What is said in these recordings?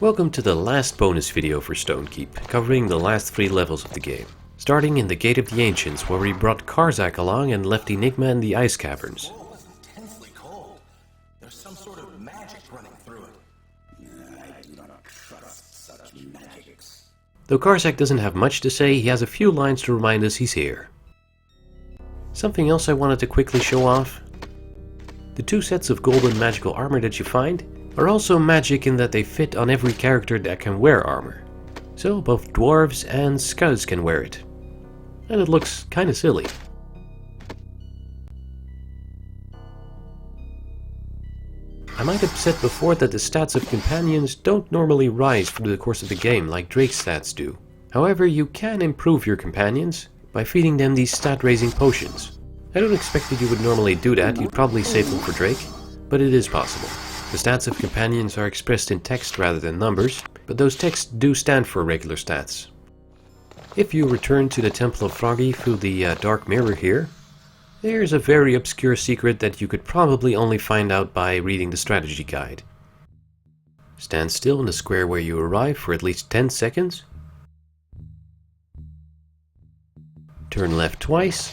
Welcome to the last bonus video for Stonekeep, covering the last 3 levels of the game. Starting in the Gate of the Ancients, where we brought Karzak along and left Enigma in the ice caverns. The floor was intensely cold. There's some sort of magic running through it. I do not trust such magics. Though Karzak doesn't have much to say, he has a few lines to remind us he's here. Something else I wanted to quickly show off. The 2 sets of golden magical armor that you find are also magic in that they fit on every character that can wear armor. So both dwarves and scouts can wear it. And it looks kinda silly. I might have said before that the stats of companions don't normally rise through the course of the game like Drake's stats do. However, you can improve your companions by feeding them these stat raising potions. I don't expect that you would normally do that, you'd probably save them for Drake, but it is possible. The stats of companions are expressed in text rather than numbers, but those texts do stand for regular stats. If you return to the Temple of Froggy through the dark mirror here, there's a very obscure secret that you could probably only find out by reading the strategy guide. Stand still in the square where you arrive for at least 10 seconds. Turn left twice.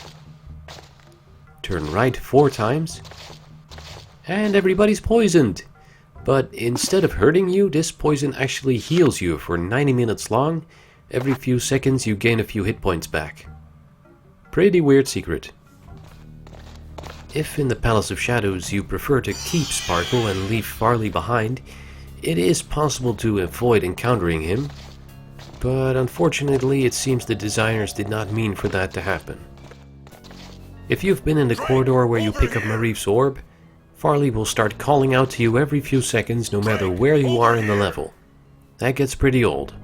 Turn right 4 times. And everybody's poisoned! But instead of hurting you, this poison actually heals you for 90 minutes long. Every few seconds you gain a few hit points back. Pretty weird secret. If in the Palace of Shadows you prefer to keep Sparkle and leave Farley behind, it is possible to avoid encountering him, but unfortunately it seems the designers did not mean for that to happen. If you've been in the corridor where you pick up Marif's orb, Farley will start calling out to you every few seconds no matter where you are in the level. That gets pretty old.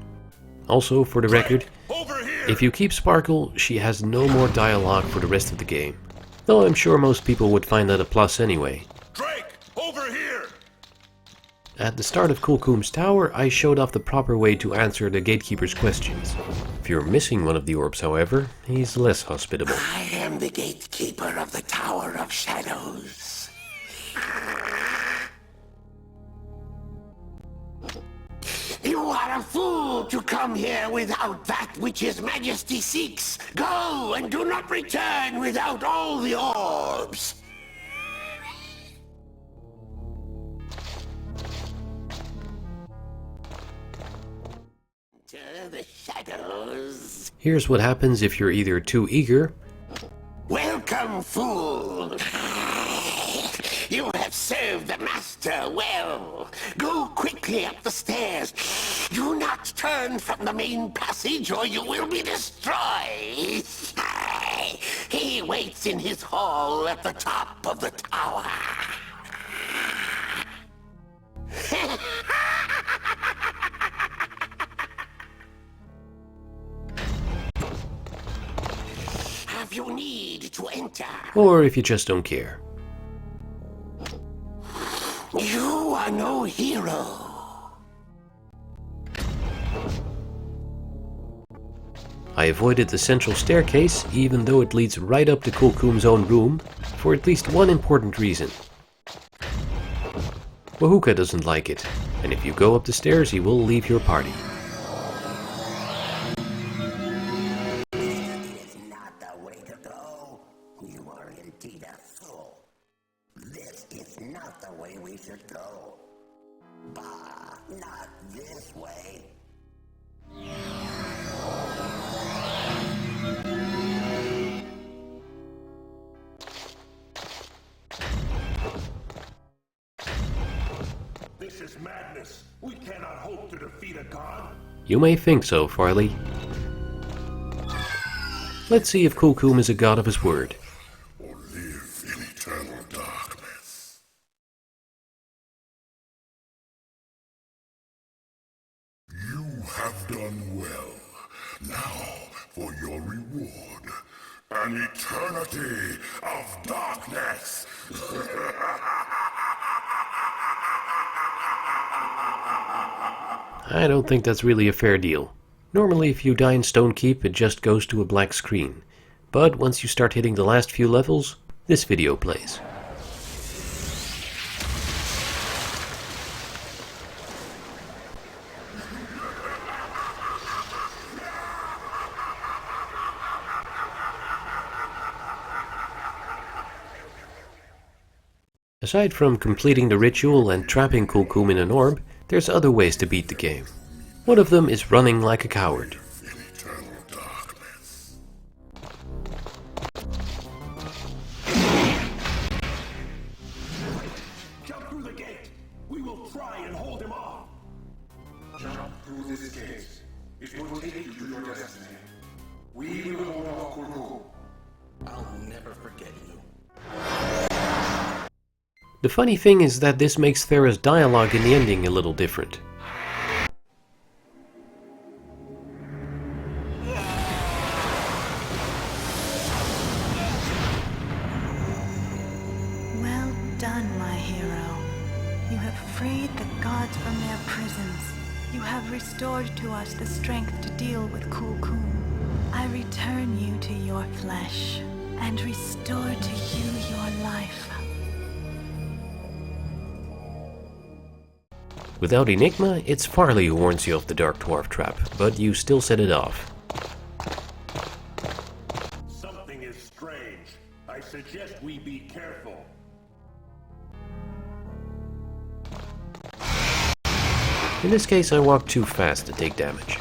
Also, for the record, if you keep Sparkle, she has no more dialogue for the rest of the game. Though I'm sure most people would find that a plus anyway. Drake, over here! At the start of Khull-Khuum's tower, I showed off the proper way to answer the gatekeeper's questions. If you're missing one of the orbs, however, he's less hospitable. I am the gatekeeper of the Tower of Shadows. You are a fool to come here without that which his majesty seeks. Go and do not return without all the orbs. To the shadows. Here's what happens if you're either too eager. Welcome, fool. You have served the master well. Go quickly up the stairs. Do not turn from the main passage or you will be destroyed. He waits in his hall at the top of the tower. Have you need to enter? Or if you just don't care. You are no hero. I avoided the central staircase, even though it leads right up to Khull-Khuum's own room, for at least one important reason. Wahuka doesn't like it, and if you go up the stairs he will leave your party. This is not the way to go. You are indeed a fool. This is not the way we should go. Bah, not this way. This is madness. We cannot hope to defeat a god. You may think so, Farley. Let's see if Khull-Khuum is a god of his word. Or live in eternal darkness. You have done well. Now for your reward. An eternity of darkness. I don't think that's really a fair deal. Normally if you die in Stonekeep it just goes to a black screen. But once you start hitting the last few levels, this video plays. Aside from completing the ritual and trapping Khull-Khuum in an orb, there's other ways to beat the game. One of them is running like a coward. In eternal darkness. Jump through the gate! We will try and hold him off! Jump through this gate. It will take you to your destiny. We will hold off Khull-Khuum. I'll never forget you. The funny thing is that this makes Thera's dialogue in the ending a little different. Well done, my hero. You have freed the gods from their prisons. You have restored to us the strength to deal with Khull-Khuum. I return you to your flesh, and restore to you your life. Without Enigma, it's Farley who warns you of the Dark Dwarf trap, but you still set it off. Something is strange. I suggest we be careful. In this case, I walked too fast to take damage.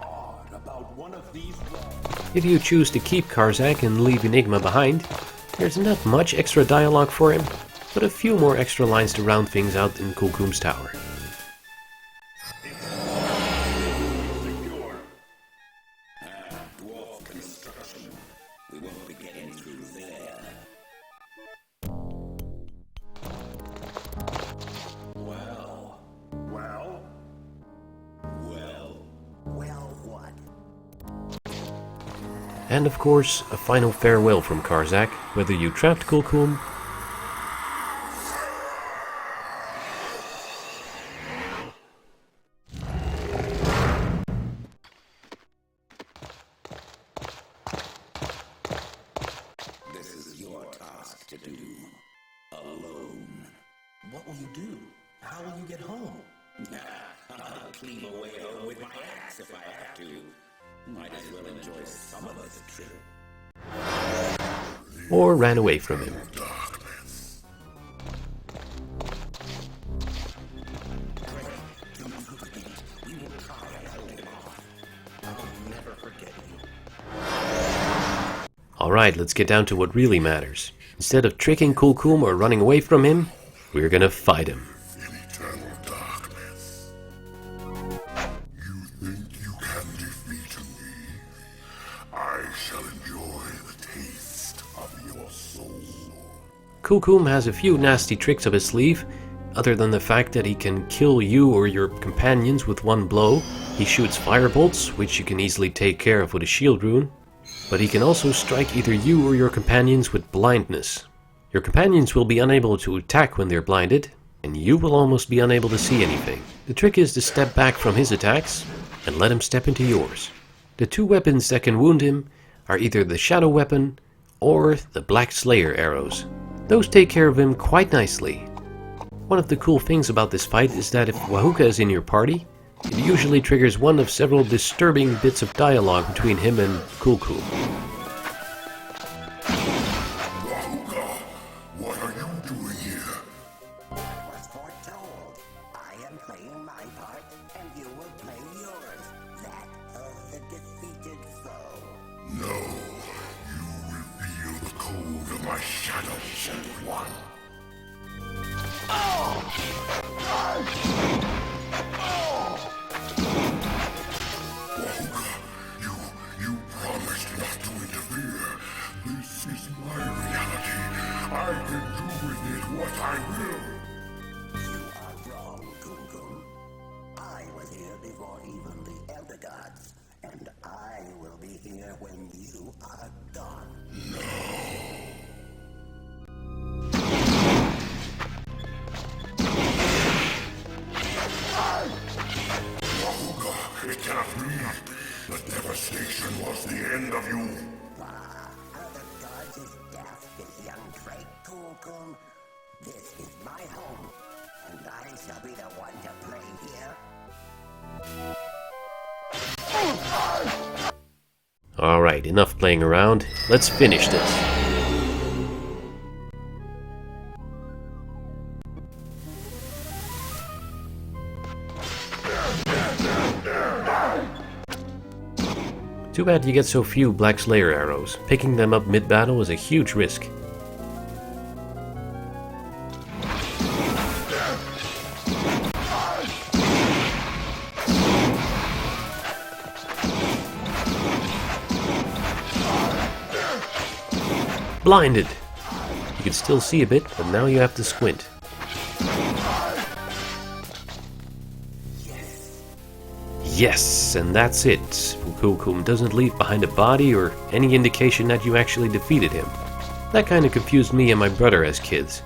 Odd about one of these walls. If you choose to keep Karzak and leave Enigma behind, there's not much extra dialogue for him, but a few more extra lines to round things out in Khull-Khuum's tower. Secure. Dwarf construction. We won't be getting through there. Well, Well, well what? And of course, a final farewell from Karzak, whether you trapped Khull-Khuum This is your task to do. Alone. what will you do? How will you get home? I'll cleave away home with my axe if I have to. Might as well enjoy some of this trip. or ran away from him. Darkness. Alright, let's get down to what really matters. Instead of tricking Khull-Khuum or running away from him, we're gonna fight him. In eternal darkness. You think you can defeat me? I shall enjoy the taste of your soul. Khull-Khuum has a few nasty tricks up his sleeve, other than the fact that he can kill you or your companions with one blow. He shoots firebolts, which you can easily take care of with a shield rune. But he can also strike either you or your companions with blindness. Your companions will be unable to attack when they're blinded, and you will almost be unable to see anything. The trick is to step back from his attacks and let him step into yours. The two weapons that can wound him are either the Shadow Weapon or the Black Slayer arrows. Those take care of him quite nicely. One of the cool things about this fight is that if Wahuka is in your party, it usually triggers one of several disturbing bits of dialogue between him and Khull-Khuum. Wahuka, what are you doing here? Was foretold. I am playing my part, and you will play yours. That of the defeated foe. No, you reveal the code of my shadow, Sent One. Wahuka, you promised not to interfere. This is my reality. I can do with it what I will. You are wrong, Khull-Khuum. I was here before even the Elder Gods, and I will be here when you are gone. Wahuka, it cannot be. The devastation was the end of you. Are the gods as daft as young Drake, Khull-Khuum? This is my home, and I shall be the one to play here. Alright, enough playing around. Let's finish this. Too bad you get so few Black Slayer arrows. Picking them up mid-battle is a huge risk. Blinded! You can still see a bit, but now you have to squint. Yes, and that's it. Khull-Khuum doesn't leave behind a body or any indication that you actually defeated him. That kinda confused me and my brother as kids.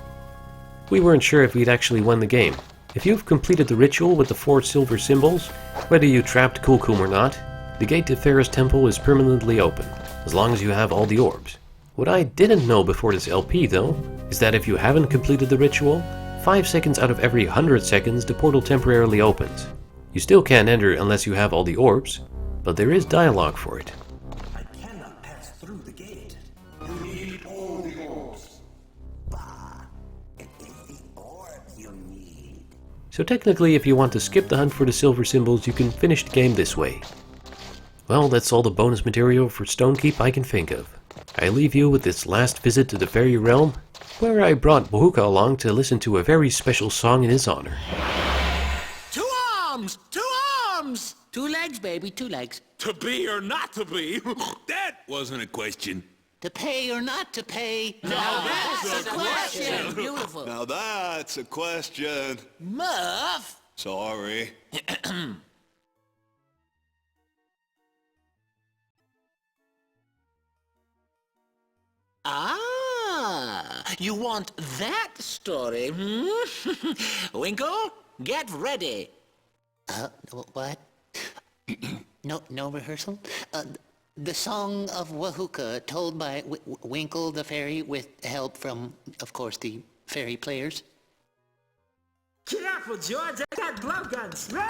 We weren't sure if we'd actually won the game. If you've completed the ritual with the 4 silver symbols, whether you trapped Khull-Khuum or not, the gate to Pharaoh's temple is permanently open, as long as you have all the orbs. What I didn't know before this LP though, is that if you haven't completed the ritual, 5 seconds out of every 100 seconds the portal temporarily opens. You still can't enter unless you have all the orbs, but there is dialogue for it. I cannot pass through the gate. You need all the orbs. Bah, it is the orb you need. So technically if you want to skip the hunt for the silver symbols, you can finish the game this way. Well, that's all the bonus material for Stonekeep I can think of. I leave you with this last visit to the fairy realm, where I brought Wahuka along to listen to a very special song in his honor. 2 arms! 2 arms! 2 legs, baby, 2 legs. To be or not to be? That wasn't a question. To pay or not to pay? Now that's a question! Beautiful. Now that's a question. Muff! Sorry. Ah, you want that story, hmm? Winkle, get ready. What? No rehearsal? The song of Wahuka, told by Winkle the fairy with help from, of course, the fairy players. Careful, George, I got blowguns. Roll!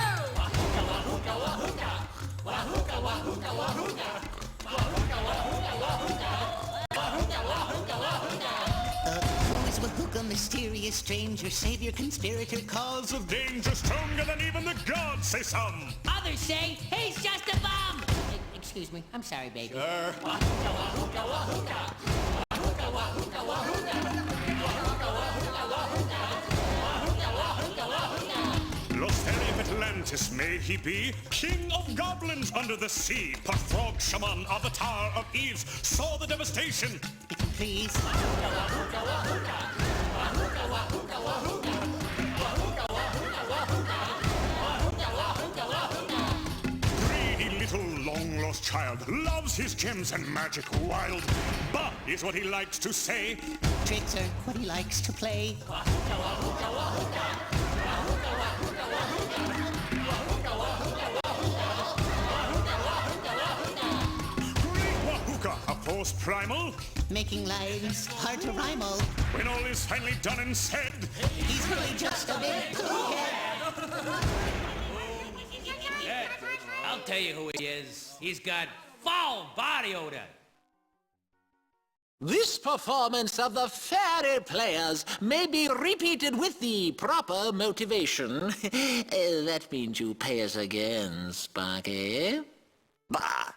Who is Wahuka, mysterious stranger, savior, conspirator, Cause of danger stronger than even the gods, say some. Others say he's just a bum. Excuse me, I'm sorry, baby. Lost Fairy of Atlantis may he be, king of goblins under the sea. Puff frog shaman of the Tower of Eves saw the devastation. Please. Greedy little long-lost child loves his gems and magic wild. Bah is what he likes to say. Tricks are what he likes to play. Great Wahuka, a force primal. Making lines hard to rhyme. When all is finally done and said, He's really just a big coolhead. I'll tell you who he is. He's got foul body odor. This performance of the fairy players may be repeated with the proper motivation. That means you pay us again, Sparky. Bah!